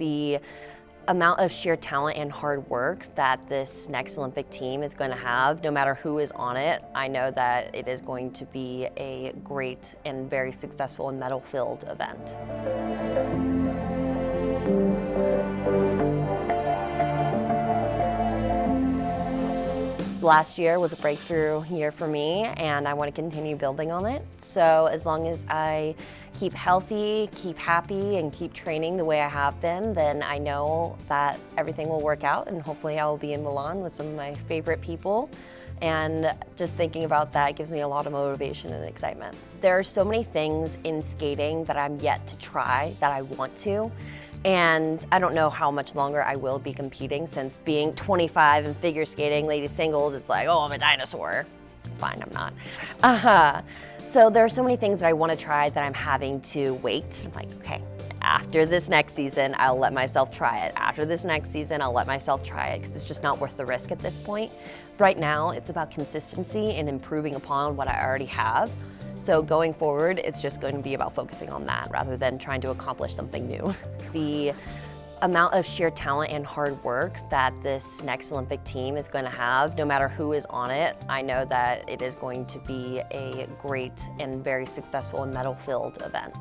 The amount of sheer talent and hard work that this next Olympic team is going to have, no matter who is on it, I know that it is going to be a great and very successful and medal-filled event. Last year was a breakthrough year for me, and I want to continue building on it. So as long as I keep healthy, keep happy, and keep training the way I have been, then I know that everything will work out, and hopefully I will be in Milan with some of my favorite people. And just thinking about that gives me a lot of motivation and excitement. There are so many things in skating that I'm yet to try that I want to. And I don't know how much longer I will be competing, since being 25 and figure skating, ladies singles, it's like, oh, I'm a dinosaur. It's fine, I'm not. So there are so many things that I want to try that I'm having to wait. I'm like, okay, after this next season, I'll let myself try it. After this next season, I'll let myself try it, because it's just not worth the risk at this point. Right now, it's about consistency and improving upon what I already have. So going forward, it's just going to be about focusing on that rather than trying to accomplish something new. The amount of sheer talent and hard work that this next Olympic team is going to have, no matter who is on it, I know that it is going to be a great and very successful and medal-filled event.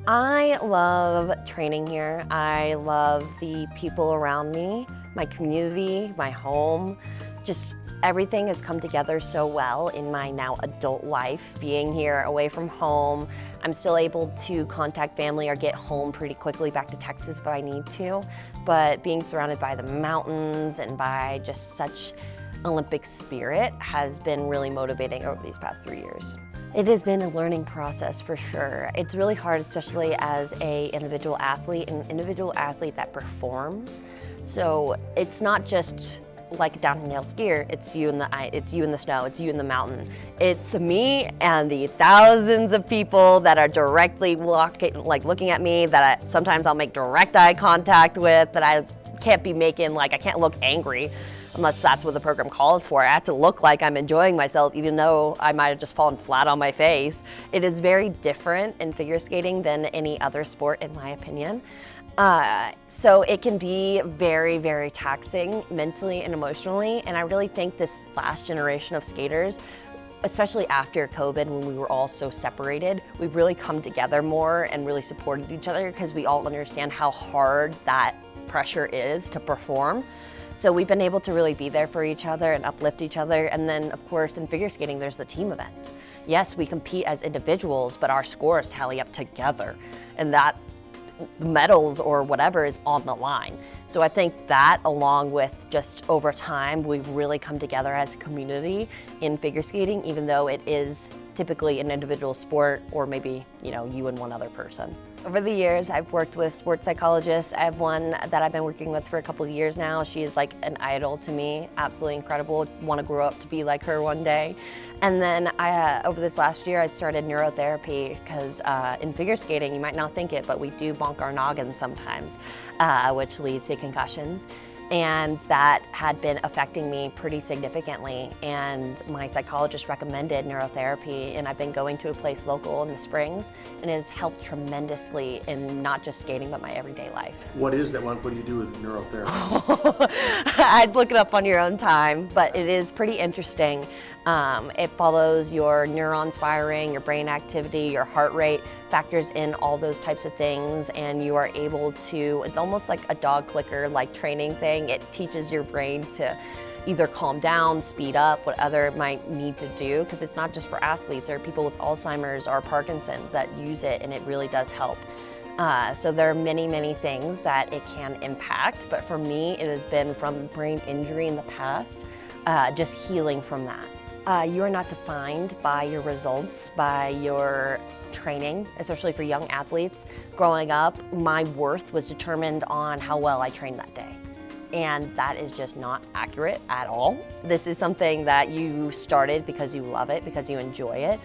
I love training here. I love the people around me, my community, my home, just everything has come together so well in my now adult life. Being here away from home, I'm still able to contact family or get home pretty quickly back to Texas if I need to. But being surrounded by the mountains and by just such Olympic spirit has been really motivating over these past 3 years. It has been a learning process for sure. It's really hard, especially as an individual athlete that performs. So it's not just like a downhill skier, it's you in the snow, it's you in the mountain. It's me and the thousands of people that are directly looking at me, that sometimes I'll make direct eye contact with, that I can't be making, I can't look angry unless that's what the program calls for. I have to look like I'm enjoying myself, even though I might have just fallen flat on my face. It is very different in figure skating than any other sport, in my opinion. So it can be very, very taxing mentally and emotionally, and I really think this last generation of skaters, especially after COVID when we were all so separated, we've really come together more and really supported each other, because we all understand how hard that pressure is to perform. So we've been able to really be there for each other and uplift each other. And then of course in figure skating there's the team event. Yes, we compete as individuals, but our scores tally up together, and that medals or whatever is on the line. So I think that, along with just over time, we've really come together as a community in figure skating, even though it is typically an individual sport, or maybe, you and one other person. Over the years, I've worked with sports psychologists. I have one that I've been working with for a couple of years now. She is like an idol to me, absolutely incredible. Want to grow up to be like her one day. And then over this last year, I started neurotherapy, because in figure skating, you might not think it, but we do bonk our noggins sometimes, which leads to concussions. And that had been affecting me pretty significantly, and my psychologist recommended neurotherapy, and I've been going to a place local in the Springs, and it has helped tremendously in not just skating but my everyday life. What is that? What do you do with neurotherapy? I'd look it up on your own time, but it is pretty interesting. It follows your neurons firing, your brain activity, your heart rate, factors in all those types of things, and you are able to, it's almost like a dog clicker like training thing. It teaches your brain to either calm down, speed up, what other it might need to do, because it's not just for athletes. There are people with Alzheimer's or Parkinson's that use it, and it really does help. So there are many, many things that it can impact, but for me it has been from brain injury in the past, just healing from that. You are not defined by your results, by your training, especially for young athletes. Growing up, my worth was determined on how well I trained that day. And that is just not accurate at all. This is something that you started because you love it, because you enjoy it.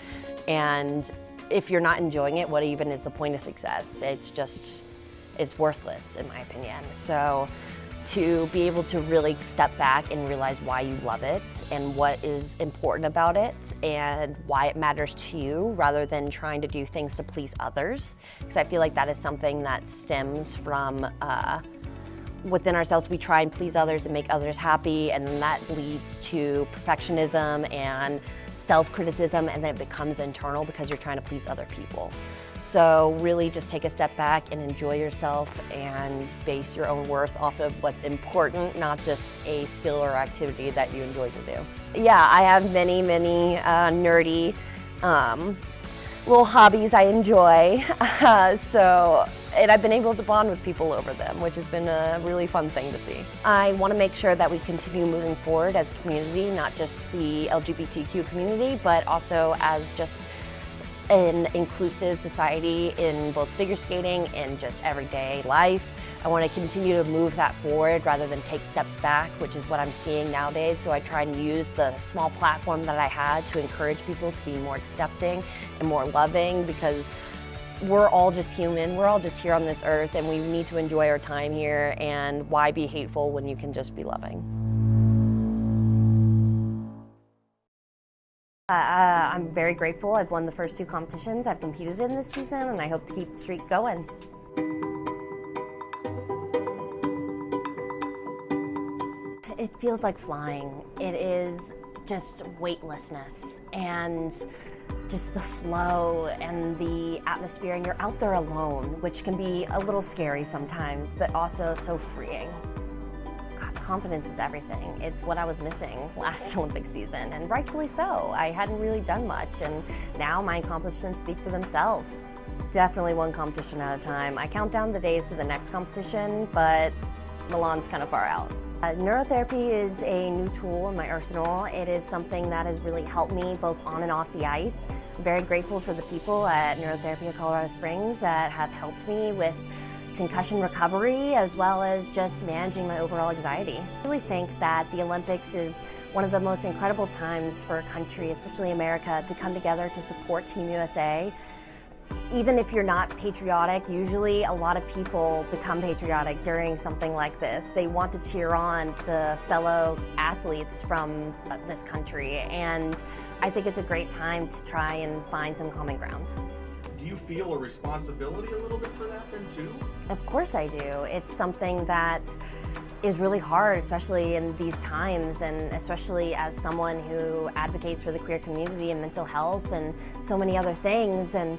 And if you're not enjoying it, what even is the point of success? It's worthless, in my opinion. So to be able to really step back and realize why you love it and what is important about it and why it matters to you, rather than trying to do things to please others. Because I feel like that is something that stems from within ourselves, we try and please others and make others happy, and then that leads to perfectionism and self-criticism, and then it becomes internal because you're trying to please other people. So really just take a step back and enjoy yourself and base your own worth off of what's important, not just a skill or activity that you enjoy to do. Yeah, I have many nerdy little hobbies I enjoy. And I've been able to bond with people over them, which has been a really fun thing to see. I want to make sure that we continue moving forward as a community, not just the LGBTQ community, but also as just an inclusive society in both figure skating and just everyday life. I want to continue to move that forward rather than take steps back, which is what I'm seeing nowadays. So I try and use the small platform that I had to encourage people to be more accepting and more loving, because we're all just human. We're all just here on this earth, and we need to enjoy our time here, and why be hateful when you can just be loving? I'm very grateful. I've won the first 2 competitions I've competed in this season, and I hope to keep the streak going. It feels like flying. It is just weightlessness and just the flow and the atmosphere, and you're out there alone, which can be a little scary sometimes, but also so freeing. God, confidence is everything. It's what I was missing last Olympic season, and rightfully so. I hadn't really done much, and now my accomplishments speak for themselves. Definitely one competition at a time. I count down the days to the next competition, but Milan's kind of far out. Neurotherapy is a new tool in my arsenal. It is something that has really helped me both on and off the ice. I'm very grateful for the people at Neurotherapy of Colorado Springs that have helped me with concussion recovery, as well as just managing my overall anxiety. I really think that the Olympics is one of the most incredible times for a country, especially America, to come together to support Team USA. Even if you're not patriotic, usually a lot of people become patriotic during something like this. They want to cheer on the fellow athletes from this country, and I think it's a great time to try and find some common ground. Do you feel a responsibility a little bit for that then too? Of course I do. It's something that is really hard, especially in these times, and especially as someone who advocates for the queer community and mental health and so many other things. And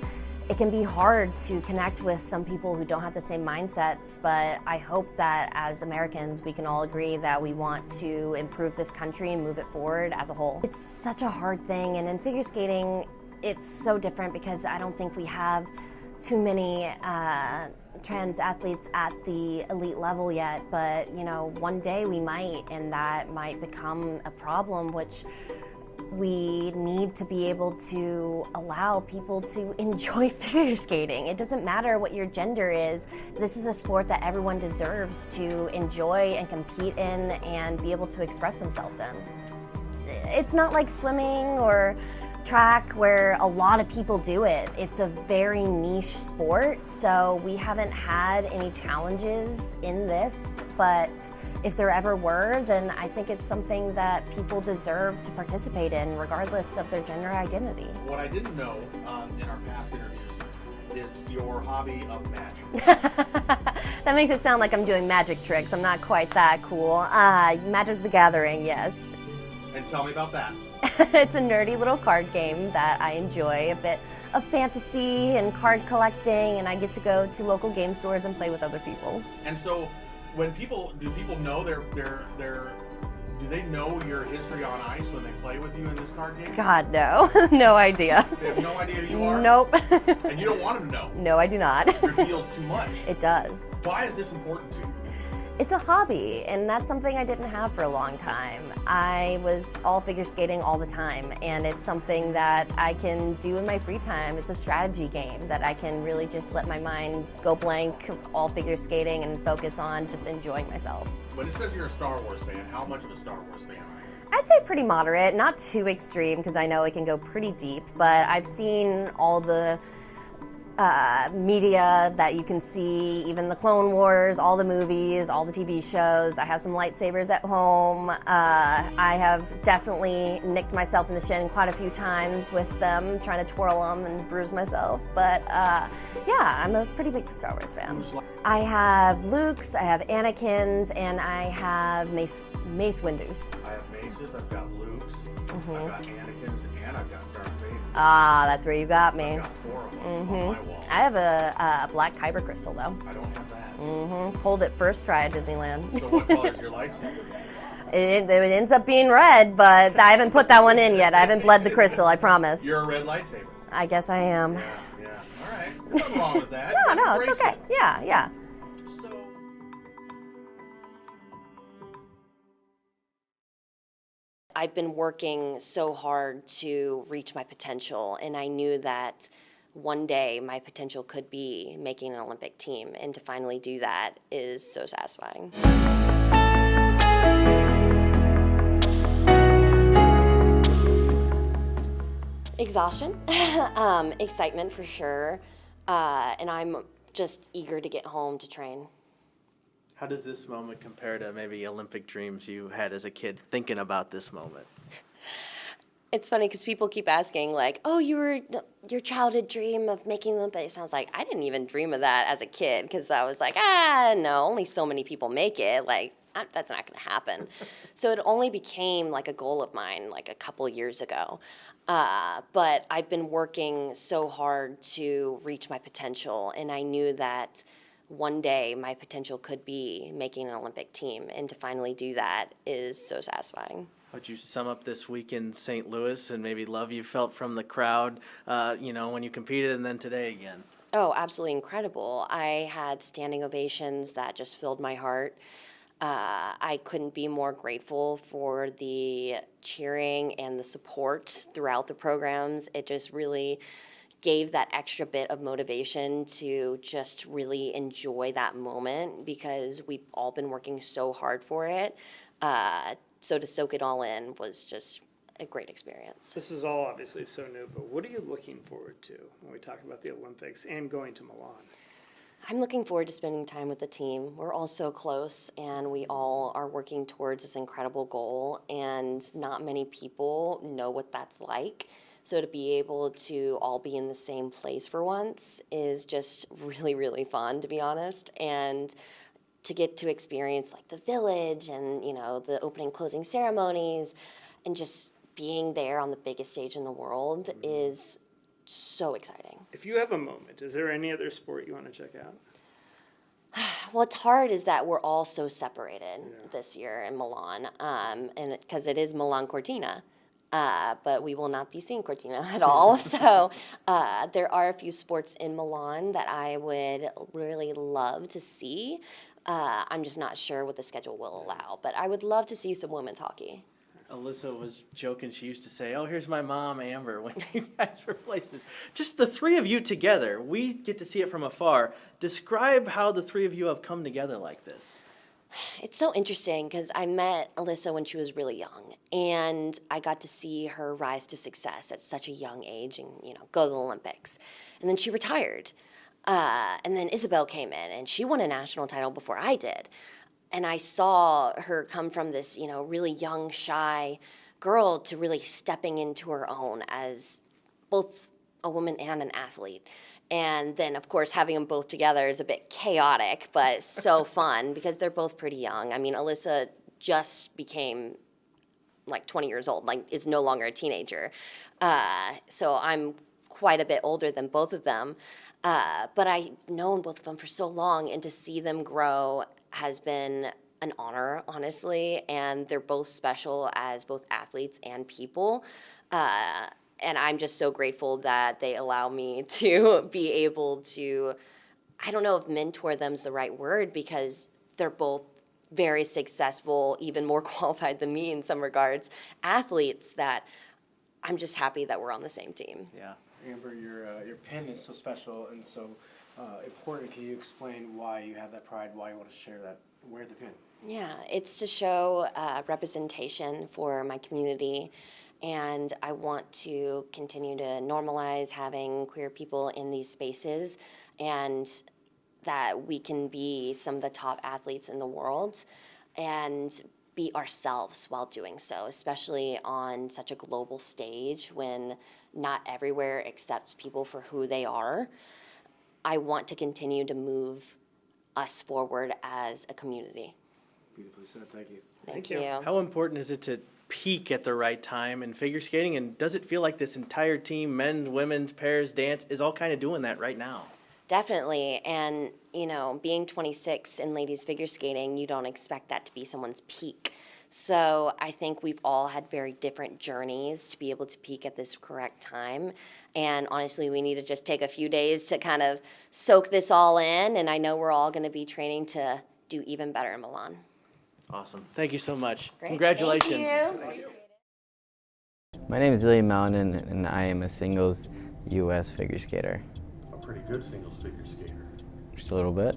it can be hard to connect with some people who don't have the same mindsets, but I hope that as Americans we can all agree that we want to improve this country and move it forward as a whole. It's such a hard thing, and in figure skating it's so different because I don't think we have too many trans athletes at the elite level yet, but you know, one day we might, and that might become a problem, which we need to be able to allow people to enjoy figure skating. It doesn't matter what your gender is. This is a sport that everyone deserves to enjoy and compete in and be able to express themselves in. It's not like swimming or track where a lot of people do it. It's a very niche sport, so we haven't had any challenges in this, but if there ever were, then I think it's something that people deserve to participate in regardless of their gender identity. What I didn't know in our past interviews is your hobby of magic. That makes it sound like I'm doing magic tricks. I'm not quite that cool. Magic the Gathering, yes. And tell me about that. It's a nerdy little card game that I enjoy, a bit of fantasy and card collecting, and I get to go to local game stores and play with other people. And so, do people know do they know your history on ice when they play with you in this card game? God, no. No idea. They have no idea who you are? Nope. And you don't want them to know? No, I do not. It reveals too much. It does. Why is this important to you? It's a hobby, and that's something I didn't have for a long time. I was all figure skating all the time, and it's something that I can do in my free time. It's a strategy game that I can really just let my mind go blank of all figure skating and focus on just enjoying myself. When it says you're a Star Wars fan, how much of a Star Wars fan are you? I'd say pretty moderate, not too extreme because I know it can go pretty deep, but I've seen all the media that you can see, even the Clone Wars, all the movies, all the TV shows. I have some lightsabers at home. I have definitely nicked myself in the shin quite a few times with them, trying to twirl them and bruise myself. But yeah, I'm a pretty big Star Wars fan. I have Luke's, I have Anakin's, and I have Mace Windu's. I have Mace's, I've got Luke's, I've got Anakin's, and I've got Darth Vader's. Ah, that's where you got me. I've got 4 of them on my wall. I have a black kyber crystal though. I don't have that. Pulled it first try at Disneyland. So what color is your lightsaber? It ends up being red, but I haven't put that one in yet. I haven't bled the crystal, I promise. You're a red lightsaber. I guess I am. Yeah. All right. There's nothing wrong with that. No, it's okay. Yeah. So I've been working so hard to reach my potential, and I knew that one day my potential could be making an Olympic team, and to finally do that is so satisfying. Exhaustion, excitement for sure, and I'm just eager to get home to train. How does this moment compare to maybe Olympic dreams you had as a kid thinking about this moment? It's funny because people keep asking, like, oh, your childhood dream of making the Olympics. I was like, I didn't even dream of that as a kid because I was like, no, only so many people make it. Like, that's not going to happen. So it only became like a goal of mine like a couple years ago. But I've been working so hard to reach my potential, and I knew that one day my potential could be making an Olympic team, and to finally do that is so satisfying. How'd you sum up this week in St. Louis and maybe love you felt from the crowd, when you competed and then today again? Oh, absolutely incredible. I had standing ovations that just filled my heart. I couldn't be more grateful for the cheering and the support throughout the programs. It just really gave that extra bit of motivation to just really enjoy that moment because we've all been working so hard for it. So to soak it all in was just a great experience. This is all obviously so new, but what are you looking forward to when we talk about the Olympics and going to Milan? I'm looking forward to spending time with the team. We're all so close, and we all are working towards this incredible goal, and not many people know what that's like. So to be able to all be in the same place for once is just really, really fun, to be honest. And to get to experience like the village and, the opening and closing ceremonies and just being there on the biggest stage in the world is so exciting. If you have a moment, is there any other sport you want to check out? What's hard is that we're all so separated this year in Milan, and because it is Milan Cortina. But we will not be seeing Cortina at all. So there are a few sports in Milan that I would really love to see. I'm just not sure what the schedule will allow. But I would love to see some women's hockey. Alyssa was joking. She used to say, oh, here's my mom, Amber, when you guys were places. Just the three of you together. We get to see it from afar. Describe how the three of you have come together like this. It's so interesting because I met Alyssa when she was really young, and I got to see her rise to success at such a young age and, go to the Olympics. And then she retired. And then Isabel came in, and she won a national title before I did. And I saw her come from this, really young, shy girl to really stepping into her own as both a woman and an athlete. And then, of course, having them both together is a bit chaotic, but so fun because they're both pretty young. I mean, Alyssa just became like 20 years old, like is no longer a teenager. So I'm quite a bit older than both of them. But I've known both of them for so long, and to see them grow has been an honor, honestly. And they're both special as both athletes and people. And I'm just so grateful that they allow me to be able to, I don't know if mentor them's the right word, because they're both very successful, even more qualified than me in some regards, athletes that I'm just happy that we're on the same team. Yeah. Amber, your pin is so special and so important. Can you explain why you have that pride, why you want to wear the pin? Yeah, it's to show representation for my community and I want to continue to normalize having queer people in these spaces, and that we can be some of the top athletes in the world and be ourselves while doing so, especially on such a global stage when not everywhere accepts people for who they are. I want to continue to move us forward as a community. Beautifully said. Thank you. Thank you. you. How important is it to peak at the right time in figure skating? And does it feel like this entire team, men's, women's, pairs, dance, is all kind of doing that right now? Definitely. And, you know, being 26 in ladies figure skating, you don't expect that to be someone's peak. So I think we've all had very different journeys to be able to peak at this correct time. And honestly, we need to just take a few days to kind of soak this all in. And I know we're all going to be training to do even better in Milan. Awesome. Thank you so much. Great. Congratulations. Thank you. My name is Ilia Malinin, and I am a singles U.S. figure skater. A pretty good singles figure skater. Just a little bit,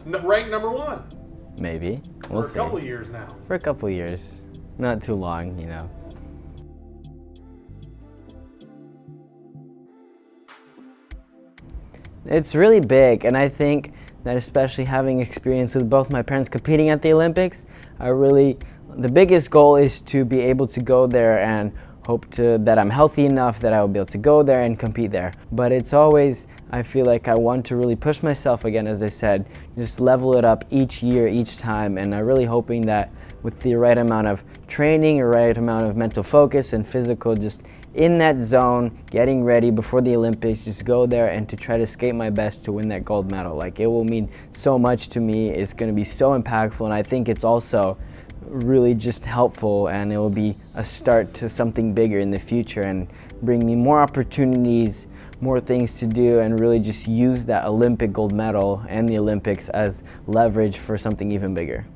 Ranked number one maybe. We'll for a see. couple of years now. For a couple years. Not too long, you know. It's really big, and I think that especially having experience with both my parents competing at the Olympics, the biggest goal is to be able to go there and hope that I'm healthy enough that I will be able to go there and compete there. But it's always, I feel like I want to really push myself again, as I said, just level it up each year, each time, and I'm really hoping that with the right amount of training, the right amount of mental focus and physical, just in that zone, getting ready before the Olympics, just go there and to try to skate my best to win that gold medal. Like, it will mean so much to me, it's gonna be so impactful, and I think it's also really just helpful, and it will be a start to something bigger in the future and bring me more opportunities, more things to do, and really just use that Olympic gold medal and the Olympics as leverage for something even bigger.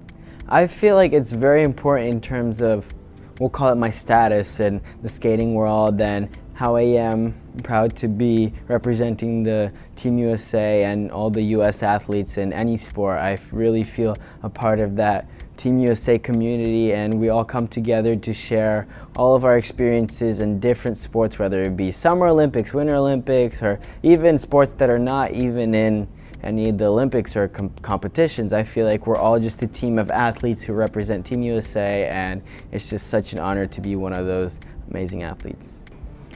I feel like it's very important in terms of, we'll call it my status in the skating world, and how I am proud to be representing the Team USA and all the US athletes in any sport. I really feel a part of that Team USA community, and we all come together to share all of our experiences in different sports, whether it be Summer Olympics, Winter Olympics, or even sports that are not even in any of the Olympics or competitions. I feel like we're all just a team of athletes who represent Team USA, and it's just such an honor to be one of those amazing athletes.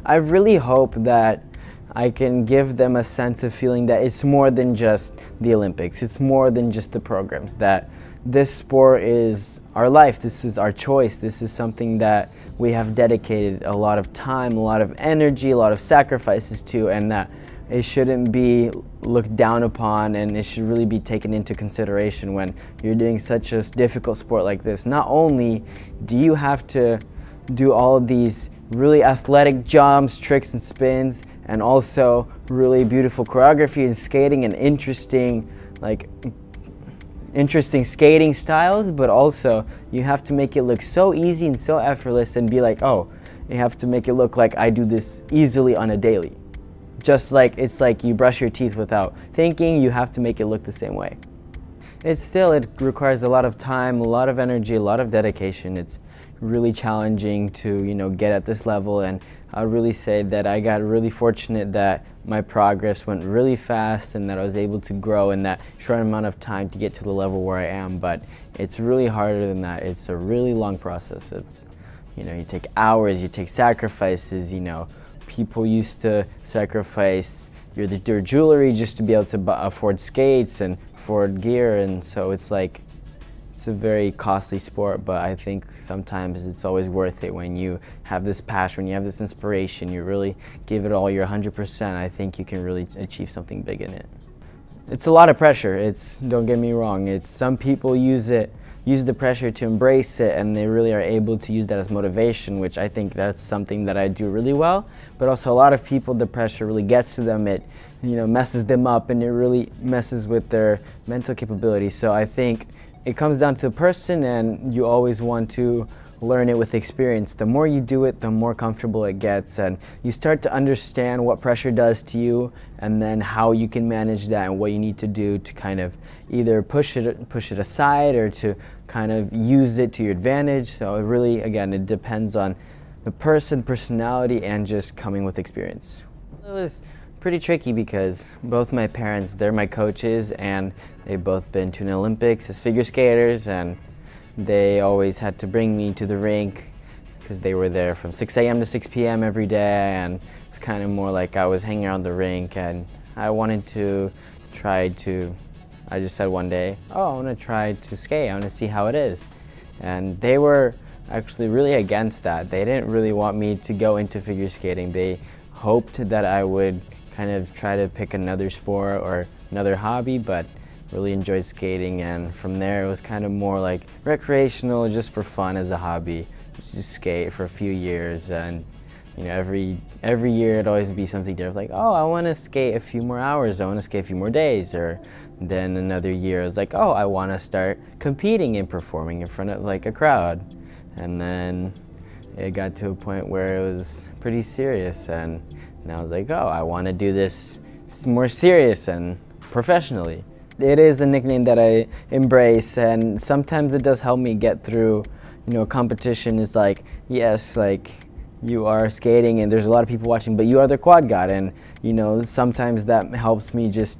I really hope that I can give them a sense of feeling that it's more than just the Olympics, it's more than just the programs, that this sport is our life, this is our choice, this is something that we have dedicated a lot of time, a lot of energy, a lot of sacrifices to, and that it shouldn't be looked down upon, and it should really be taken into consideration when you're doing such a difficult sport like this. Not only do you have to do all of these really athletic jumps, tricks, and spins, and also really beautiful choreography and skating and interesting skating styles, but also you have to make it look so easy and so effortless, and be like, oh, you have to make it look like I do this easily on a daily. Just like it's like you brush your teeth without thinking, you have to make it look the same way. It requires a lot of time, a lot of energy, a lot of dedication. It's really challenging to, get at this level, and I would really say that I got really fortunate that my progress went really fast and that I was able to grow in that short amount of time to get to the level where I am, but it's really harder than that. It's a really long process. It's, you take hours, you take sacrifices, people used to sacrifice their jewelry just to be able to afford skates and afford gear, and so it's a very costly sport, but I think sometimes it's always worth it when you have this passion, when you have this inspiration, you really give it all your 100%, I think you can really achieve something big in it. It's a lot of pressure, don't get me wrong, some people use the pressure to embrace it, and they really are able to use that as motivation, which I think that's something that I do really well, but also a lot of people, the pressure really gets to them, it messes them up, and it really messes with their mental capability. So I think it comes down to the person, and you always want to learn it with experience. The more you do it, the more comfortable it gets, and you start to understand what pressure does to you, and then how you can manage that and what you need to do to kind of either push it aside or to kind of use it to your advantage. So it really, again, it depends on the personality, and just coming with experience. It was pretty tricky because both my parents, they're my coaches, and they've both been to an Olympics as figure skaters, and they always had to bring me to the rink because they were there from 6 a.m. to 6 p.m. every day, and it's kind of more like I was hanging around the rink, and I wanted to I just said one day, oh, I want to try to skate, I want to see how it is. And they were actually really against that. They didn't really want me to go into figure skating. They hoped that I would kind of try to pick another sport or another hobby, but really enjoyed skating, and from there it was kind of more like recreational, just for fun as a hobby. Just skate for a few years, and you know, every year it'd always be something different, like, oh, I want to skate a few more hours, I want to skate a few more days, or then another year it was like, oh, I want to start competing and performing in front of like a crowd. And then it got to a point where it was pretty serious, and I was like, oh, I want to do this more serious and professionally. It is a nickname that I embrace, and sometimes it does help me get through, you know, competition. Is like, yes, like you are skating and there's a lot of people watching, but you are the quad god, and you know, sometimes that helps me just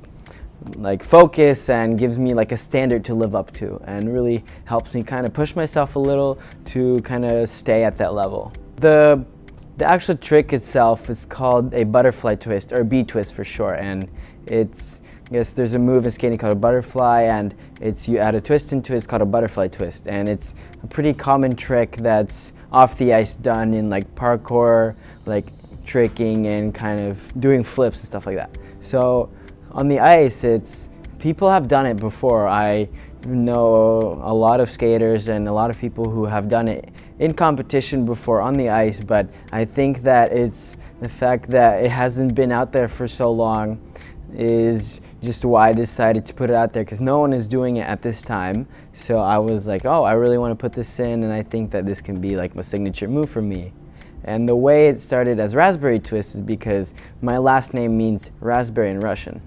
like focus and gives me like a standard to live up to, and really helps me kind of push myself a little to kind of stay at that level. The actual trick itself is called a butterfly twist, or B twist for short, and it's, I guess there's a move in skating called a butterfly, and it's, you add a twist into it, it's called a butterfly twist, and it's a pretty common trick that's off the ice, done in like parkour, like tricking and kind of doing flips and stuff like that. So on the ice, it's, people have done it before. I know a lot of skaters and a lot of people who have done it in competition before on the ice, but I think that it's the fact that it hasn't been out there for so long is just why I decided to put it out there, because no one is doing it at this time. So I was like, oh, I really want to put this in, and I think that this can be like my signature move for me. And the way it started as raspberry twist is because my last name means raspberry in Russian.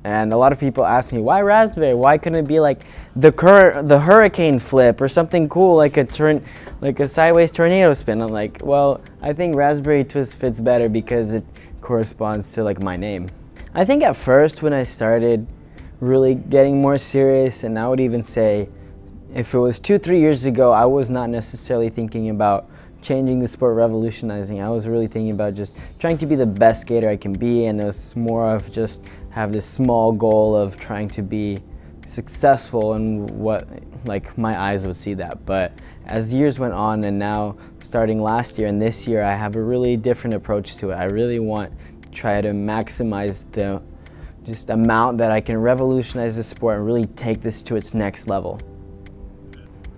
And a lot of people ask me, why raspberry? Why couldn't it be like the hurricane flip or something cool, like a sideways tornado spin? I'm like, well, I think raspberry twist fits better because it corresponds to like my name. I think at first when I started really getting more serious, and I would even say if it was 2-3 years ago, I was not necessarily thinking about changing the sport, revolutionizing. I was really thinking about just trying to be the best skater I can be, and it was more of just have this small goal of trying to be successful in what, like, my eyes would see that. But as years went on, and now starting last year and this year, I have a really different approach to it. I really want to try to maximize the just amount that I can revolutionize the sport and really take this to its next level.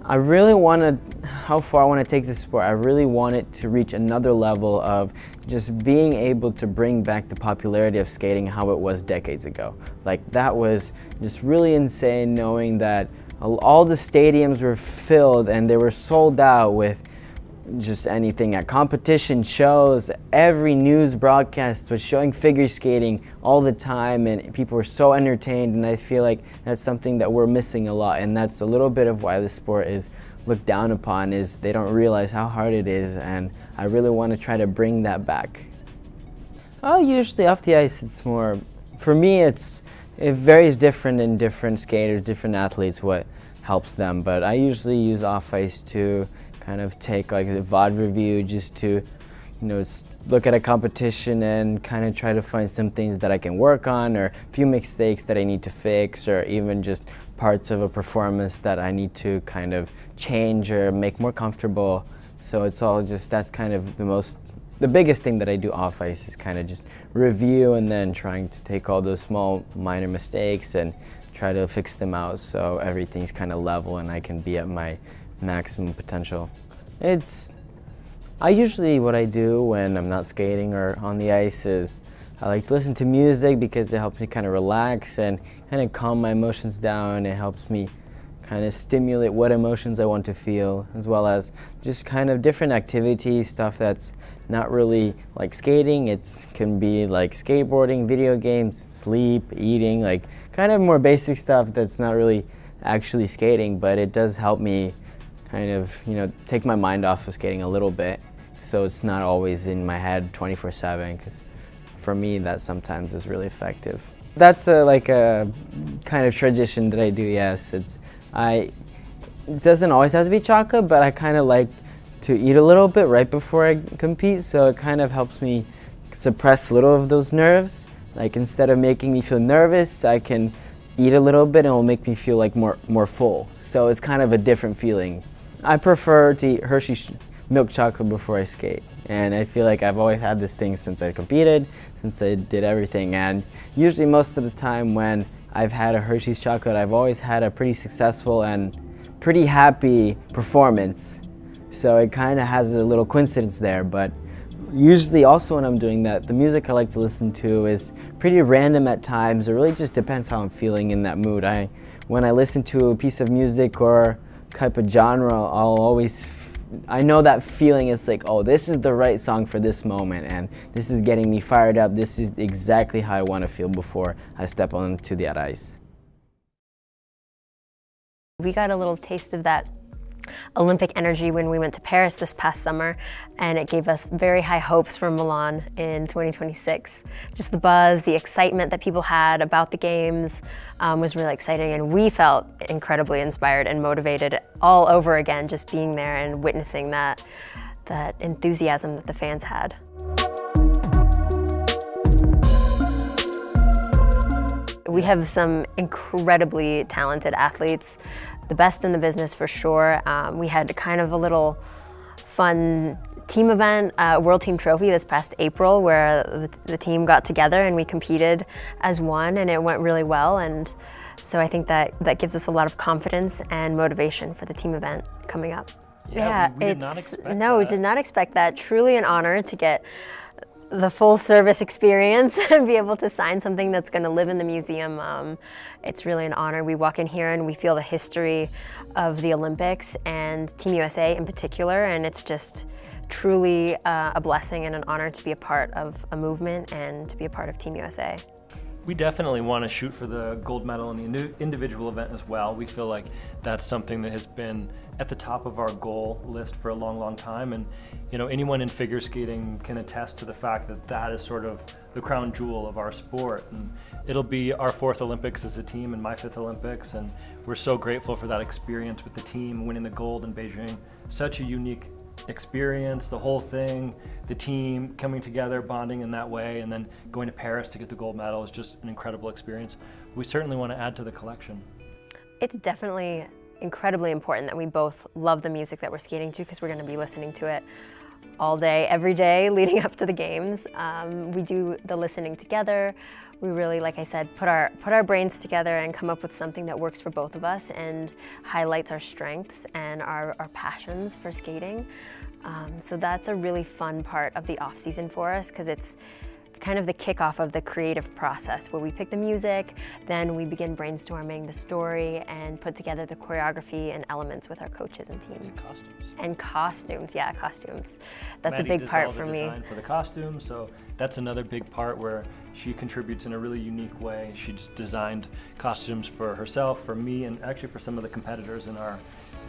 I really want to, how far I want to take this sport, I really want it to reach another level of just being able to bring back the popularity of skating how it was decades ago. Like, that was just really insane, knowing that all the stadiums were filled and they were sold out with just anything at competition shows. Every news broadcast was showing figure skating all the time, and people were so entertained, and I feel like that's something that we're missing a lot, and that's a little bit of why the sport is looked down upon, is they don't realize how hard it is, and I really want to try to bring that back. Oh, usually off the ice it's more, for me it varies different in different skaters, different athletes, what helps them, but I usually use off ice to kind of take like the VOD review, just to, you know, look at a competition and kind of try to find some things that I can work on, or a few mistakes that I need to fix, or even just parts of a performance that I need to kind of change or make more comfortable. So it's all just, that's kind of the biggest thing that I do off ice, is kind of just review and then trying to take all those small minor mistakes and try to fix them out so everything's kind of level and I can be at my maximum potential. I usually, what I do when I'm not skating or on the ice is I like to listen to music, because it helps me kind of relax and kind of calm my emotions down. It helps me kind kind of stimulate what emotions I want to feel, as well as just kind of different activities, stuff that's not really like skating. It can be like skateboarding, video games, sleep, eating, like kind of more basic stuff that's not really actually skating, but it does help me kind of, take my mind off of skating a little bit, so it's not always in my head 24/7, because for me that sometimes is really effective. That's like a kind of tradition that I do, yes. It doesn't always have to be chocolate, but I kind of like to eat a little bit right before I compete, so it kind of helps me suppress a little of those nerves. Like instead of making me feel nervous, I can eat a little bit and it will make me feel like more full. So it's kind of a different feeling. I prefer to eat Hershey's milk chocolate before I skate. And I feel like I've always had this thing since I competed, since I did everything. And usually most of the time when I've had a Hershey's chocolate, I've always had a pretty successful and pretty happy performance. So it kind of has a little coincidence there. But usually also when I'm doing that, the music I like to listen to is pretty random at times. It really just depends how I'm feeling in that mood. When I listen to a piece of music or type of genre, I know that feeling is like, oh, this is the right song for this moment, and this is getting me fired up. This is exactly how I want to feel before I step onto the ice. We got a little taste of that Olympic energy when we went to Paris this past summer, and it gave us very high hopes for Milan in 2026. Just the buzz, the excitement that people had about the games was really exciting, and we felt incredibly inspired and motivated all over again, just being there and witnessing that enthusiasm that the fans had. We have some incredibly talented athletes, the best in the business for sure. We had kind of a little fun team event, World Team Trophy this past April, where the team got together and we competed as one, and it went really well. And so I think that gives us a lot of confidence and motivation for the team event coming up. Yeah, we did not expect that. No, we did not expect that. Truly an honor to get the full service experience and be able to sign something that's going to live in the museum. It's really an honor. We walk in here and we feel the history of the Olympics and Team USA in particular, and it's just truly a blessing and an honor to be a part of a movement and to be a part of Team USA. We definitely want to shoot for the gold medal in the individual event as well. We feel like that's something that has been at the top of our goal list for a long, long time. And anyone in figure skating can attest to the fact that that is sort of the crown jewel of our sport. And it'll be our 4th Olympics as a team and my 5th Olympics. And we're so grateful for that experience with the team, winning the gold in Beijing. Such a unique experience, the whole thing, the team coming together, bonding in that way, and then going to Paris to get the gold medal is just an incredible experience. We certainly want to add to the collection. It's definitely incredibly important that we both love the music that we're skating to, because we're going to be listening to it all day, every day leading up to the games. We do the listening together. We really, like I said, put our brains together and come up with something that works for both of us and highlights our strengths and our passions for skating. So that's a really fun part of the off season for us, because it's kind of the kickoff of the creative process where we pick the music, then we begin brainstorming the story and put together the choreography and elements with our coaches and team. And costumes, yeah, costumes. That's a big part for me. Maddie does all the design for the costumes, so that's another big part where she contributes in a really unique way. She just designed costumes for herself, for me, and actually for some of the competitors in our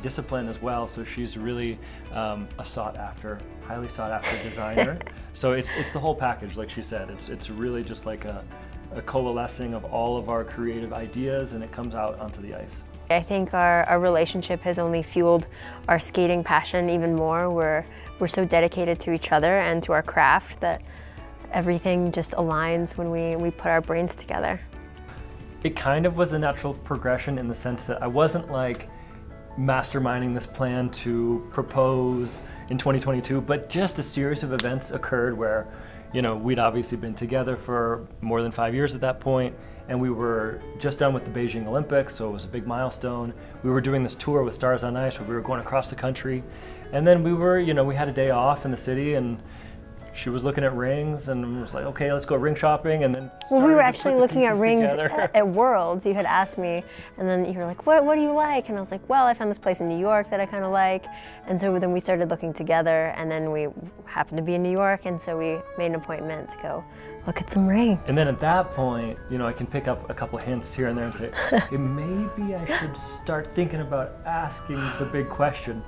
discipline as well. So she's really a highly sought after designer. So it's the whole package, like she said. It's really just like a coalescing of all of our creative ideas, and it comes out onto the ice. I think our relationship has only fueled our skating passion even more. We're so dedicated to each other and to our craft that everything just aligns when we put our brains together. It kind of was a natural progression in the sense that I wasn't like masterminding this plan to propose in 2022, but just a series of events occurred where, we'd obviously been together for more than 5 years at that point, and we were just done with the Beijing Olympics, so it was a big milestone. We were doing this tour with Stars on Ice where we were going across the country, and then we had a day off in the city, and she was looking at rings and was like, okay, let's go ring shopping, and then Well, we started were to actually put the looking at pieces rings together. at Worlds. You had asked me, and then you were like, what do you like? And I was like, well, I found this place in New York that I kind of like. And so then we started looking together, and then we happened to be in New York, and so we made an appointment to go look at some rings. And then at that point, you know, I can pick up a couple hints here and there and say, okay, maybe I should start thinking about asking the big question.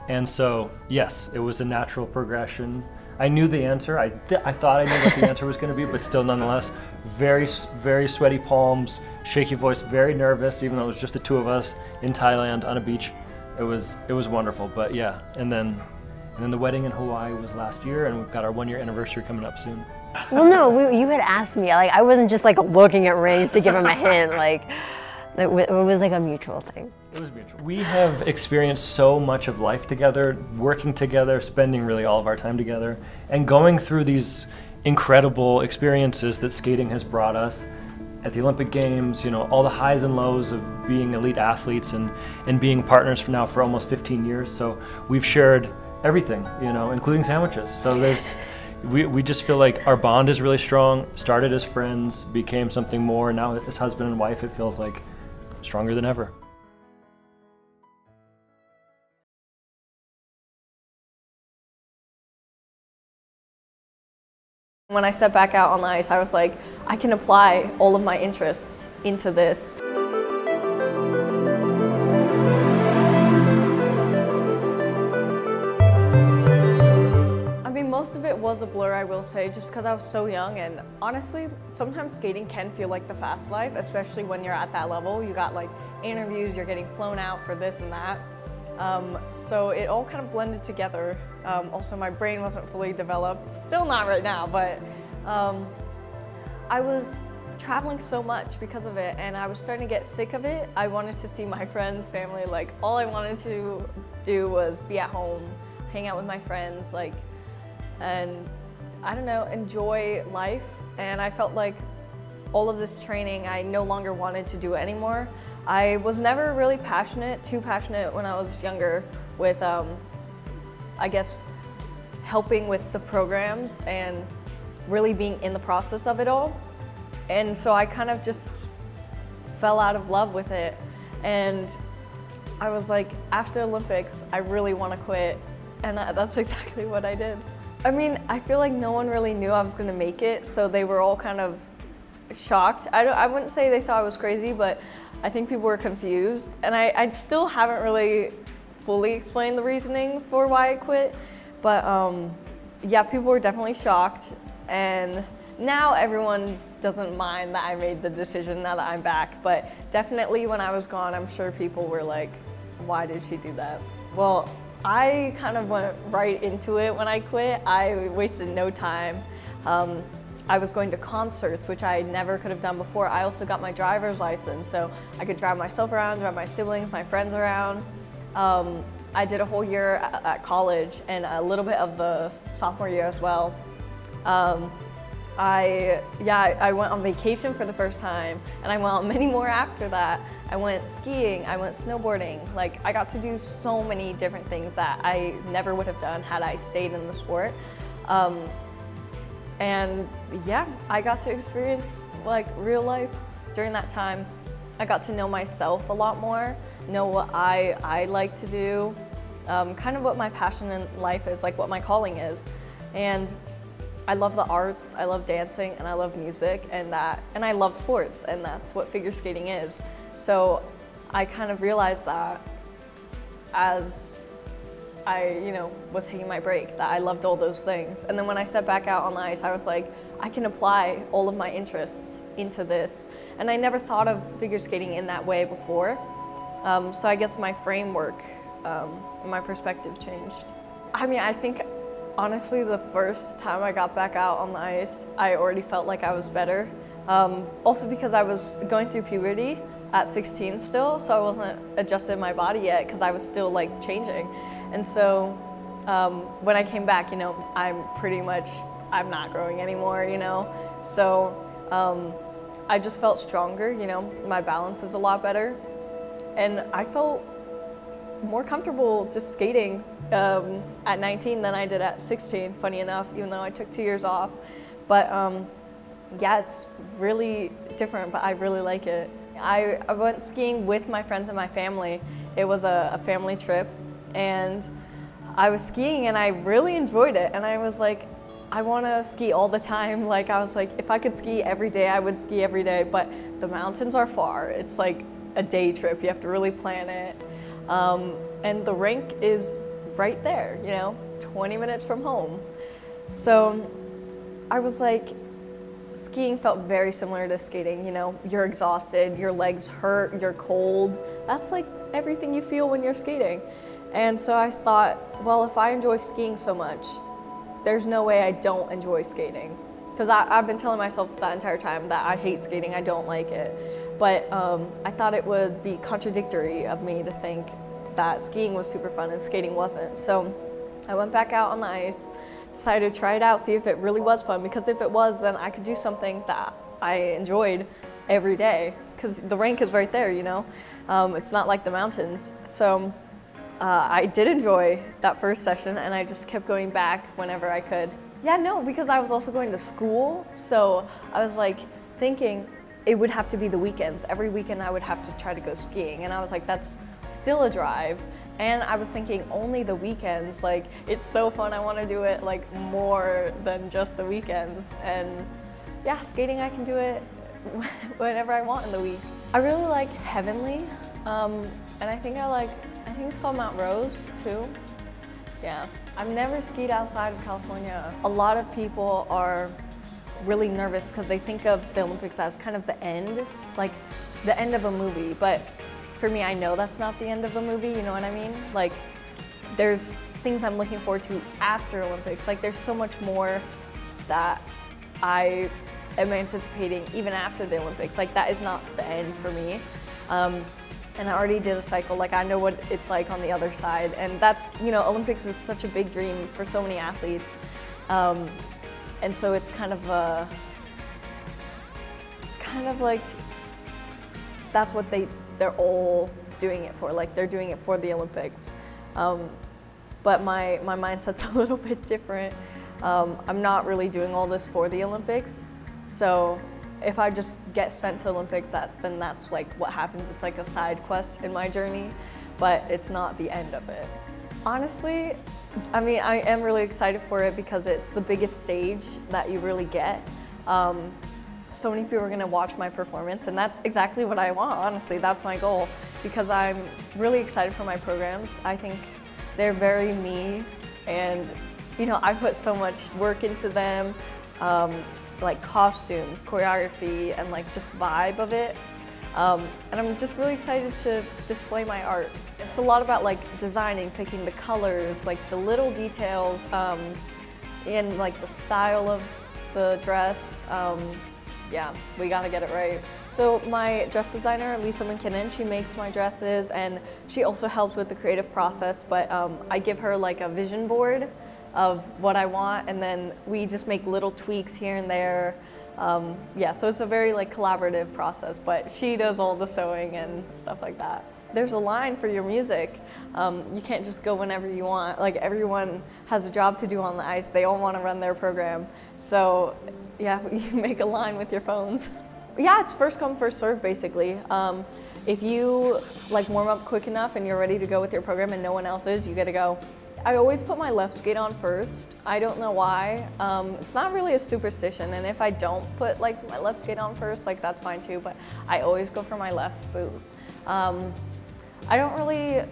And so, yes, it was a natural progression. I knew the answer. I thought I knew what the answer was going to be, but still, nonetheless, very sweaty palms, shaky voice, very nervous, even though it was just the two of us in Thailand on a beach. It was wonderful. But yeah, and then the wedding in Hawaii was last year, and we've got our 1-year anniversary coming up soon. Well, no, you had asked me. Like, I wasn't just like looking at rings to give him a hint. Like, it was like a mutual thing. It was mutual. We have experienced so much of life together, working together, spending really all of our time together, and going through these incredible experiences that skating has brought us at the Olympic Games, you know, all the highs and lows of being elite athletes and being partners for almost 15 years. So we've shared everything, you know, including sandwiches. So we just feel like our bond is really strong, started as friends, became something more. Now as husband and wife, it feels like stronger than ever. When I stepped back out on the ice, I was like, I can apply all of my interests into this. I mean, most of it was a blur, I will say, just because I was so young, and honestly, sometimes skating can feel like the fast life, especially when you're at that level. You got like interviews, you're getting flown out for this and that. So it all kind of blended together. Also, my brain wasn't fully developed, still not right now, but I was traveling so much because of it, and I was starting to get sick of it. I wanted to see my friends, family, like all I wanted to do was be at home, hang out with my friends, like, and I don't know, enjoy life. And I felt like all of this training, I no longer wanted to do it anymore. I was never really too passionate when I was younger with, I guess, helping with the programs and really being in the process of it all. And so I kind of just fell out of love with it. And I was like, after Olympics, I really want to quit. And that's exactly what I did. I mean, I feel like no one really knew I was going to make it, so they were all kind of shocked. I wouldn't say they thought I was crazy, but I think people were confused. And I still haven't really fully explained the reasoning for why I quit. But yeah, people were definitely shocked. And now everyone doesn't mind that I made the decision now that I'm back. But definitely when I was gone, I'm sure people were like, why did she do that? Well, I kind of went right into it when I quit. I wasted no time. I was going to concerts, which I never could have done before. I also got my driver's license, so I could drive myself around, drive my siblings, my friends around. I did a whole year at college and a little bit of the sophomore year as well. I went on vacation for the first time, and I went on many more after that. I went skiing, I went snowboarding. Like, I got to do so many different things that I never would have done had I stayed in the sport. And yeah, I got to experience like real life during that time. I got to know myself a lot more, know what I like to do, kind of what my passion in life is, like what my calling is. And I love the arts, I love dancing, and I love music, and I love sports, and that's what figure skating is. So I kind of realized that as I, was taking my break, that I loved all those things. And then when I stepped back out on the ice, I was like, I can apply all of my interests into this. And I never thought of figure skating in that way before. So I guess my framework, my perspective changed. I mean, I think honestly, the first time I got back out on the ice, I already felt like I was better. Also because I was going through puberty at 16 still, so I wasn't adjusted my body yet because I was still like changing. And so when I came back, I'm not growing anymore, So I just felt stronger, my balance is a lot better. And I felt more comfortable just skating at 19 than I did at 16, funny enough, even though I took 2 years off. But yeah, it's really different, but I really like it. I went skiing with my friends and my family. It was a family trip, and I was skiing and I really enjoyed it. And I was like, I want to ski all the time. Like, I was like, if I could ski every day, I would ski every day, but the mountains are far. It's like a day trip. You have to really plan it. And the rink is right there, 20 minutes from home. So I was like, skiing felt very similar to skating. You're exhausted, your legs hurt, you're cold. That's like everything you feel when you're skating. And so I thought, well, if I enjoy skiing so much, there's no way I don't enjoy skating. Because I've been telling myself that entire time that I hate skating, I don't like it. But I thought it would be contradictory of me to think that skiing was super fun and skating wasn't. So I went back out on the ice, decided to try it out, see if it really was fun, because if it was, then I could do something that I enjoyed every day, because the rink is right there, it's not like the mountains. So I did enjoy that first session, and I just kept going back whenever I could. Yeah, no, because I was also going to school, so I was like thinking it would have to be the weekends. Every weekend I would have to try to go skiing, and I was like, that's still a drive. And I was thinking only the weekends, like it's so fun, I want to do it like more than just the weekends. And yeah, skating, I can do it whenever I want in the week. I really like Heavenly, and I think it's called Mount Rose too. Yeah, I've never skied outside of California. A lot of people are really nervous because they think of the Olympics as kind of the end, like the end of a movie. But for me, I know that's not the end of a movie, you know what I mean? Like, there's things I'm looking forward to after Olympics. Like, there's so much more that I am anticipating even after the Olympics. Like, that is not the end for me. And I already did a cycle, like I know what it's like on the other side. And that, Olympics is such a big dream for so many athletes. And so it's kind of like, that's what they're all doing it for. Like, they're doing it for the Olympics. But my mindset's a little bit different. I'm not really doing all this for the Olympics. So if I just get sent to Olympics, then that's like what happens. It's like a side quest in my journey, but it's not the end of it. Honestly, I am really excited for it because it's the biggest stage that you really get. So many people are gonna watch my performance, and that's exactly what I want, honestly. That's my goal, because I'm really excited for my programs. I think they're very me, and I put so much work into them, like costumes, choreography, and like just vibe of it. And I'm just really excited to display my art. It's a lot about like designing, picking the colors, like the little details, and like the style of the dress. Yeah, we gotta get it right. So my dress designer, Alysa Liu, she makes my dresses, and she also helps with the creative process, but I give her like a vision board of what I want, and then we just make little tweaks here and there. Yeah, so it's a very like collaborative process, but she does all the sewing and stuff like that. There's a line for your music. You can't just go whenever you want. Like, everyone has a job to do on the ice. They all want to run their program. So yeah, you make a line with your phones. Yeah, it's first come, first serve, basically. If you like warm up quick enough and you're ready to go with your program and no one else is, you get to go. I always put my left skate on first. I don't know why. It's not really a superstition, and if I don't put like my left skate on first, like that's fine too, but I always go for my left boot. I don't really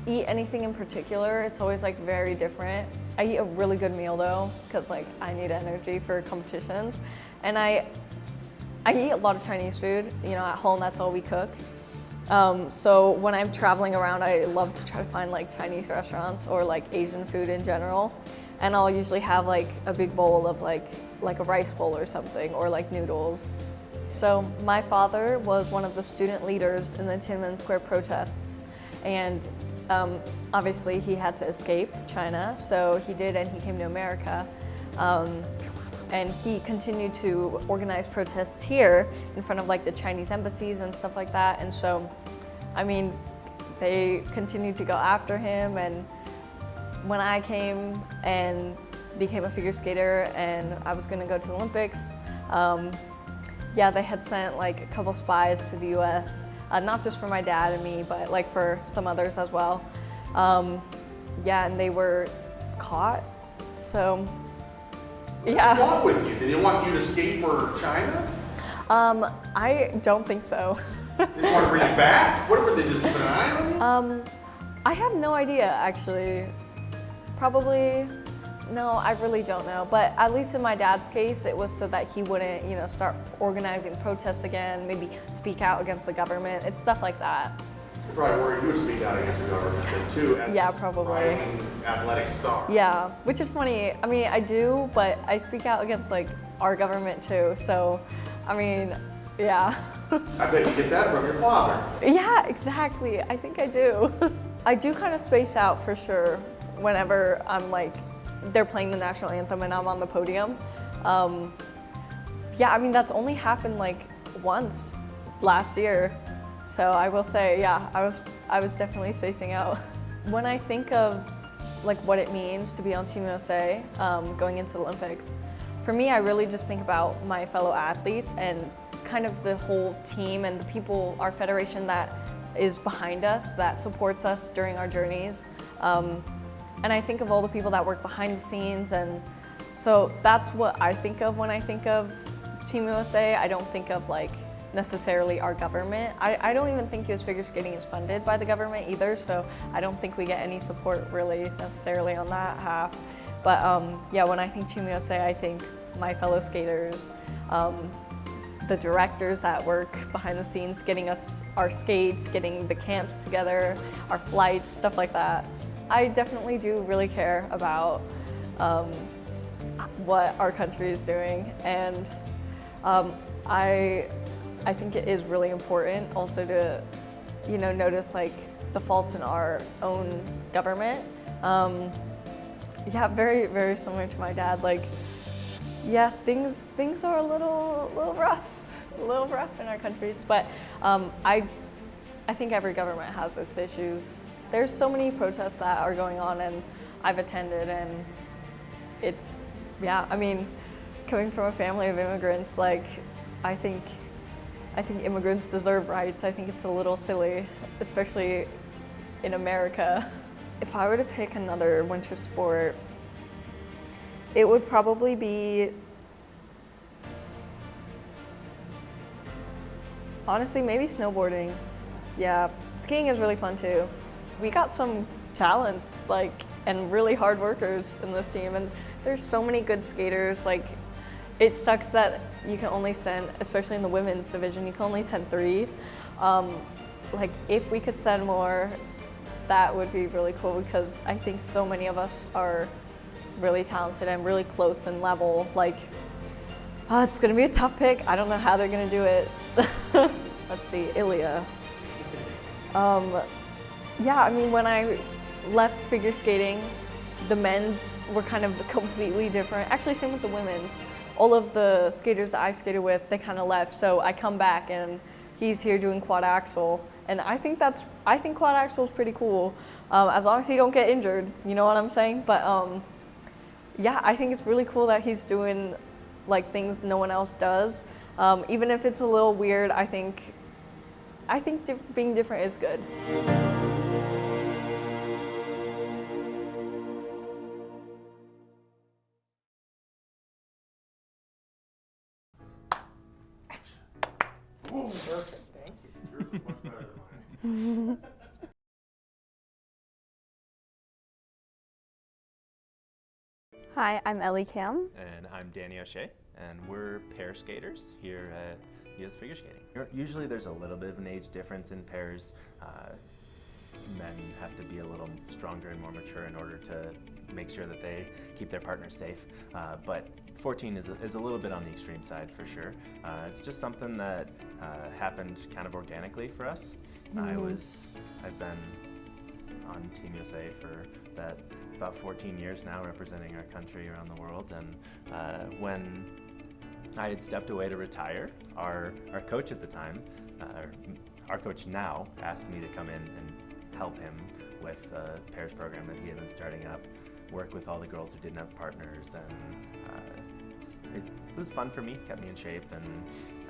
eat anything in particular. It's always like very different. I eat a really good meal though, because like I need energy for competitions. And I eat a lot of Chinese food. At home that's all we cook. So when I'm traveling around, I love to try to find like Chinese restaurants or like Asian food in general. And I'll usually have like a big bowl of like a rice bowl or something, or like noodles. So my father was one of the student leaders in the Tiananmen Square protests, and obviously he had to escape China, so he did, and he came to America. And he continued to organize protests here in front of like the Chinese embassies and stuff like that. And so, they continued to go after him, and when I came and became a figure skater and I was gonna go to the Olympics, yeah, they had sent like a couple spies to the US, not just for my dad and me, but like for some others as well. Yeah, and they were caught, so yeah. What did they want with you? Did they want you to skate for China? I don't think so. They just want to bring you back? What were they just keeping an eye on you? I have no idea, actually. Probably, no, I really don't know. But at least in my dad's case, it was so that he wouldn't, you know, start organizing protests again, maybe speak out against the government. It's stuff like that. They're probably worried you would speak out against the government then too, as Yeah, this probably. rising athletic star. Yeah, which is funny. I mean, I do, but I speak out against like our government too. So, I mean, yeah. I bet you get that from your father. Yeah, exactly. I think I do. I do kind of space out for sure whenever I'm like, they're playing the national anthem and I'm on the podium. Yeah, I mean, that's only happened like once last year. So I will say, yeah, I was definitely spacing out. When I think of like what it means to be on Team USA going into the Olympics, for me, I really just think about my fellow athletes and kind of the whole team and the people, our federation that is behind us, that supports us during our journeys. And I think of all the people that work behind the scenes, and so that's what I think of when I think of Team USA. I don't think of like necessarily our government. I don't even think US Figure Skating is funded by the government either, so I don't think we get any support really necessarily on that half. But yeah, when I think Team USA, I think my fellow skaters, the directors that work behind the scenes, getting us our skates, getting the camps together, our flights, stuff like that. I definitely do really care about what our country is doing, and I think it is really important also to, you know, notice like the faults in our own government. Yeah, very, very similar to my dad. Like, yeah, things are a little rough in our countries, but I think every government has its issues. There's so many protests that are going on, and I've attended, and it's, yeah, I mean, coming from a family of immigrants, like, I think immigrants deserve rights. I think it's a little silly, especially in America. If I were to pick another winter sport, it would probably be, honestly, maybe snowboarding. Yeah, skiing is really fun too. We got some talents, like, and really hard workers in this team, and there's so many good skaters. Like, it sucks that you can only send, especially in the women's division, you can only send 3. Like, if we could send more, that would be really cool, because I think so many of us are really talented and really close in level. Like, it's gonna be a tough pick. I don't know how they're gonna do it. Let's see, Ilia. Yeah, I mean, when I left figure skating, the men's were kind of completely different. Actually, same with the women's. All of the skaters that I skated with, they kind of left. So I come back and he's here doing quad axel. And I think quad axel is pretty cool, as long as he don't get injured, you know what I'm saying? But yeah, I think it's really cool that he's doing like things no one else does. Even if it's a little weird, I think being different is good. Perfect, thank you. Yours was much better than mine. Hi, I'm Ellie Kam. And I'm Danny O'Shea, and we're pair skaters here at US Figure Skating. Usually there's a little bit of an age difference in pairs. Men have to be a little stronger and more mature in order to make sure that they keep their partners safe. But 14 is a little bit on the extreme side for sure. It's just something that happened kind of organically for us. I've been on Team USA for about 14 years now, representing our country around the world. And when I had stepped away to retire, our coach at the time, our coach now, asked me to come in and help him with a pairs program that he had been starting up, work with all the girls who didn't have partners, and it was fun for me, kept me in shape, and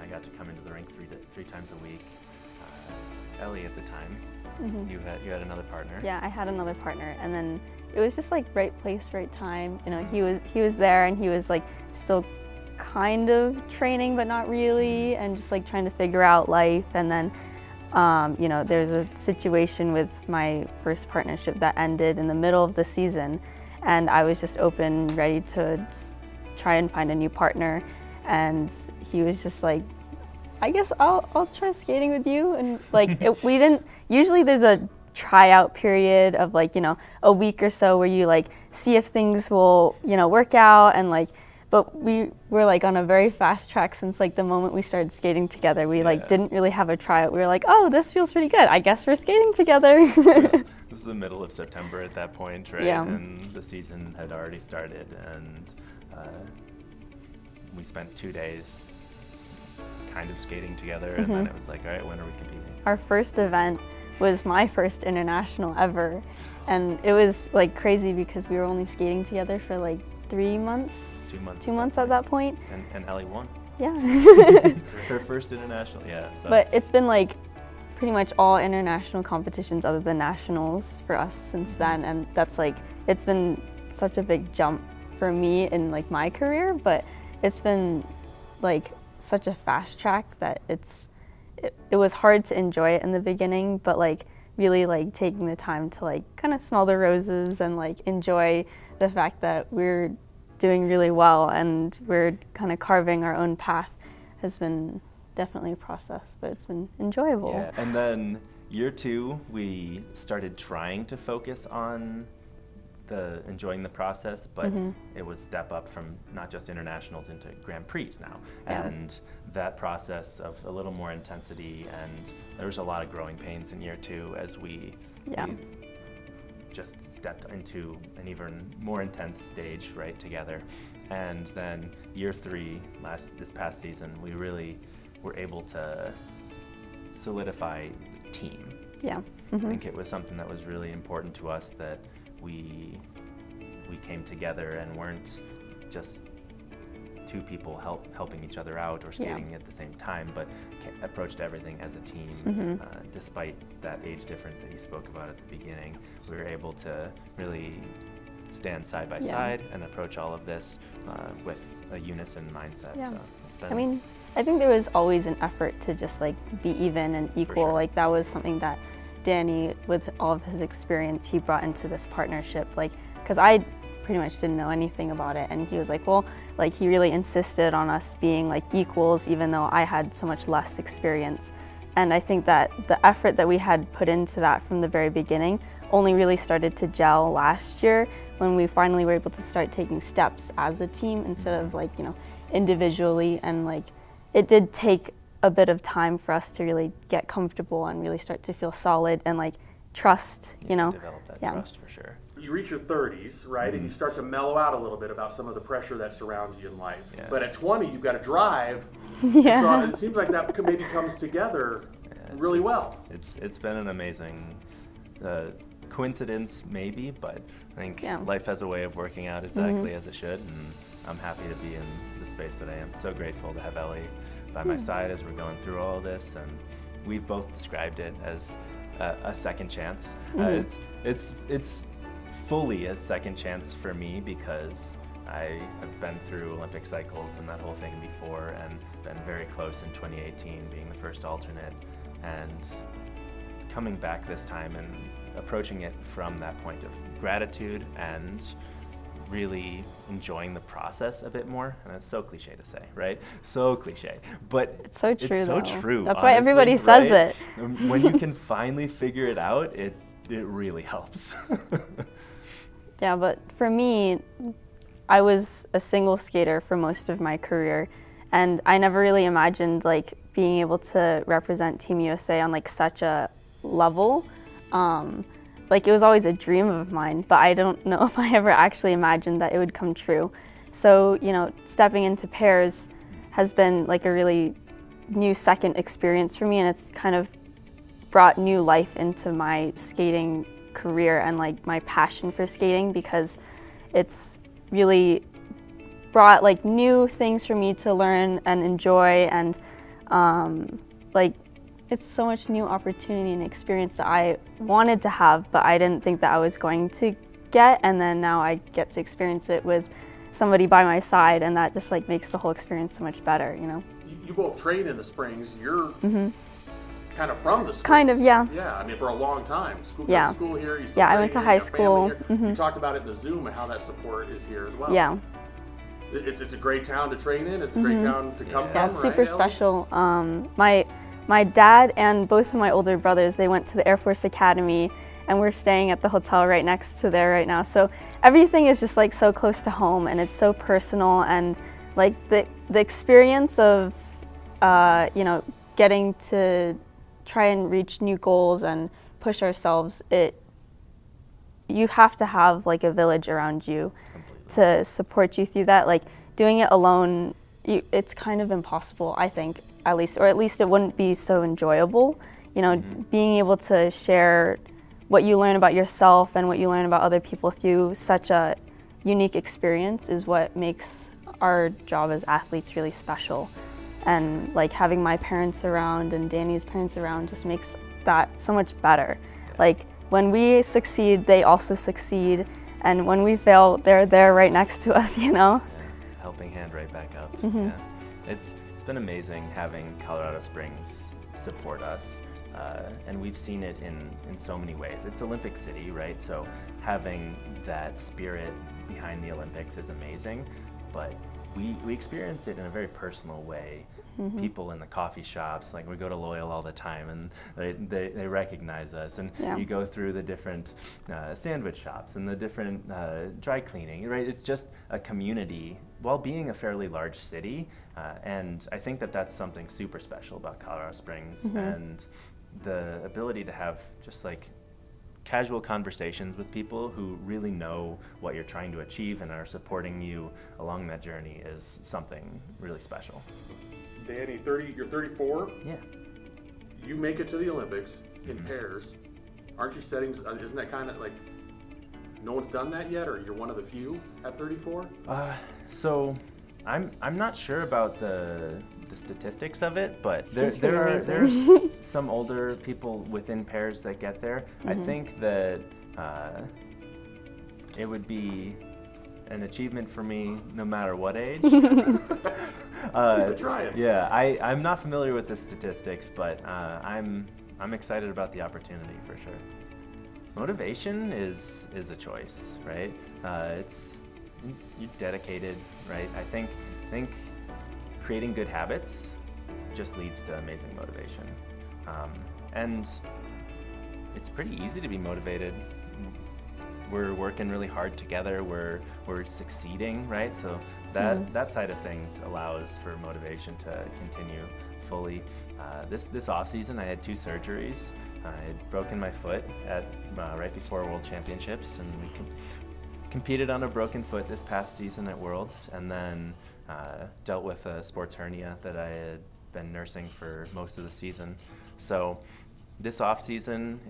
I got to come into the rink three times a week. Ellie, at the time, you had another partner. Yeah, I had another partner, and then it was just like right place, right time. You know, he was there, and he was like still kind of training, but not really, and just like trying to figure out life. And then, you know, there's a situation with my first partnership that ended in the middle of the season, and I was just open, ready to try and find a new partner. And he was just like, I guess I'll try skating with you. And like, we didn't, usually there's a tryout period of like, you know, a week or so where you like see if things will, you know, work out, and like, but we were like on a very fast track since like the moment we started skating together. We like didn't really have a tryout. We were like, oh, this feels pretty good. I guess we're skating together. This was the middle of September at that point, right? Yeah. And the season had already started, and we spent 2 days kind of skating together, and then it was like, all right, when are we competing? Our first event was my first international ever, and it was like crazy because we were only skating together for like 3 months. 2 months. 2 months at that point. And Ellie won. Yeah. Her first international, yeah. So. But it's been like pretty much all international competitions other than nationals for us since then, and that's like, it's been such a big jump for me in like my career, but it's been like such a fast track that it was hard to enjoy it in the beginning, but like really like taking the time to like kind of smell the roses and like enjoy the fact that we're doing really well and we're kind of carving our own path has been definitely a process, but it's been enjoyable. Yeah, and then year 2, we started trying to focus on enjoying the process, but it was step up from not just internationals into Grand Prix now. Yeah. And that process of a little more intensity, and there was a lot of growing pains in year 2 as we just stepped into an even more intense stage right together. And then year 3, this past season, we really were able to solidify the team. Yeah. I think it was something that was really important to us, that we came together and weren't just 2 people helping each other out or skating at the same time, but approached everything as a team. Despite that age difference that you spoke about at the beginning, we were able to really stand side by side and approach all of this with a unison mindset. Yeah. So it's been, I mean, I think there was always an effort to just like be even and equal. sure. Like that was something that Danny, with all of his experience, he brought into this partnership. Like, because I pretty much didn't know anything about it, and he was like, well, like he really insisted on us being like equals, even though I had so much less experience. And I think that the effort that we had put into that from the very beginning only really started to gel last year when we finally were able to start taking steps as a team instead of like, you know, individually. And like, it did take a bit of time for us to really get comfortable and really start to feel solid and like trust, you know. develop that trust for sure. You reach your 30s, right, and you start to mellow out a little bit about some of the pressure that surrounds you in life. Yeah. But at 20, you've got to drive. Yeah. So it seems like that maybe comes together really well. It's been an amazing coincidence, maybe, but I think life has a way of working out exactly as it should, and I'm happy to be in the space that I am. So grateful to have Ellie by my side as we're going through all of this, and we've both described it as a second chance. It's fully a second chance for me because I have been through Olympic cycles and that whole thing before, and been very close in 2018 being the first alternate, and coming back this time and approaching it from that point of gratitude and really enjoying the process a bit more. And that's so cliche to say, right? So cliche, but It's so true, it's so though. true. That's why everybody honestly, says right? it. When you can finally figure it out, it really helps. Yeah, but for me, I was a single skater for most of my career, and I never really imagined like being able to represent Team USA on like such a level. Like it was always a dream of mine, but I don't know if I ever actually imagined that it would come true. So, you know, stepping into pairs has been like a really new second experience for me, and it's kind of brought new life into my skating career and like my passion for skating, because it's really brought like new things for me to learn and enjoy, and like it's so much new opportunity and experience that I wanted to have, but I didn't think that I was going to get, and then now I get to experience it with somebody by my side, and that just like makes the whole experience so much better, you know. You both train in the Springs. You're kind of from the Springs. Kind of, yeah. Yeah, I mean, for a long time. School here. You still Yeah, I train went to here, high your school. family here. You talked about it in the Zoom and how that support is here as well. Yeah. It's a great town to train in. It's a great town to come Yeah, from, super right, Ellie? special. My dad and both of my older brothers, they went to the Air Force Academy, and we're staying at the hotel right next to there right now. So everything is just like so close to home, and it's so personal, and like the experience of you know, getting to try and reach new goals and push ourselves, you have to have like a village around you to support you through that. Like doing it alone, it's kind of impossible, I think, at least it wouldn't be so enjoyable. You know, being able to share what you learn about yourself and what you learn about other people through such a unique experience is what makes our job as athletes really special. And like having my parents around and Danny's parents around just makes that so much better. Like when we succeed, they also succeed, and when we fail, they're there right next to us, you know? Yeah, helping hand right back up. Yeah. It's been amazing having Colorado Springs support us, and we've seen it in so many ways. It's Olympic City, right? So having that spirit behind the Olympics is amazing, but we experience it in a very personal way. People in the coffee shops, like we go to Loyal all the time, and they recognize us, and you go through the different sandwich shops and the different dry cleaning, right? It's just a community while being a fairly large city, and I think that that's something super special about Colorado Springs, and the ability to have just like casual conversations with people who really know what you're trying to achieve and are supporting you along that journey is something really special. Danny, you're 34. Yeah. You make it to the Olympics in pairs. Aren't you setting, isn't that kind of like, no one's done that yet, or you're one of the few at 34? So I'm not sure about the statistics of it, but there are some older people within pairs that get there. I think that it would be an achievement for me no matter what age. Try it. Yeah, I'm not familiar with the statistics, but I'm excited about the opportunity for sure. Motivation is a choice, right? You're dedicated, right? I think creating good habits just leads to amazing motivation, and it's pretty easy to be motivated. We're working really hard together. We're succeeding, right? So that side of things allows for motivation to continue fully. This off season, I had 2 surgeries. I had broken my foot right before World Championships, and we competed on a broken foot this past season at Worlds, and then dealt with a sports hernia that I had been nursing for most of the season. So this off season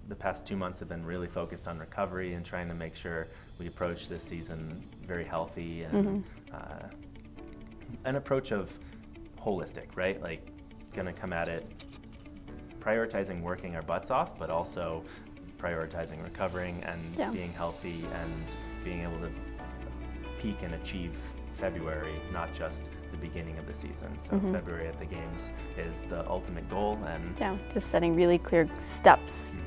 the past 2 months have been really focused on recovery and trying to make sure we approach this season very healthy and an approach of holistic, right? Like gonna come at it prioritizing working our butts off, but also prioritizing recovering and being healthy and being able to peak and achieve February, not just the beginning of the season. So February at the games is the ultimate goal, and just setting really clear steps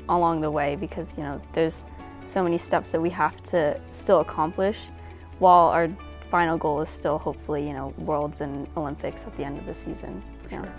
along the way, because you know there's so many steps that we have to still accomplish, while our final goal is still hopefully, you know, Worlds and Olympics at the end of the season. For sure.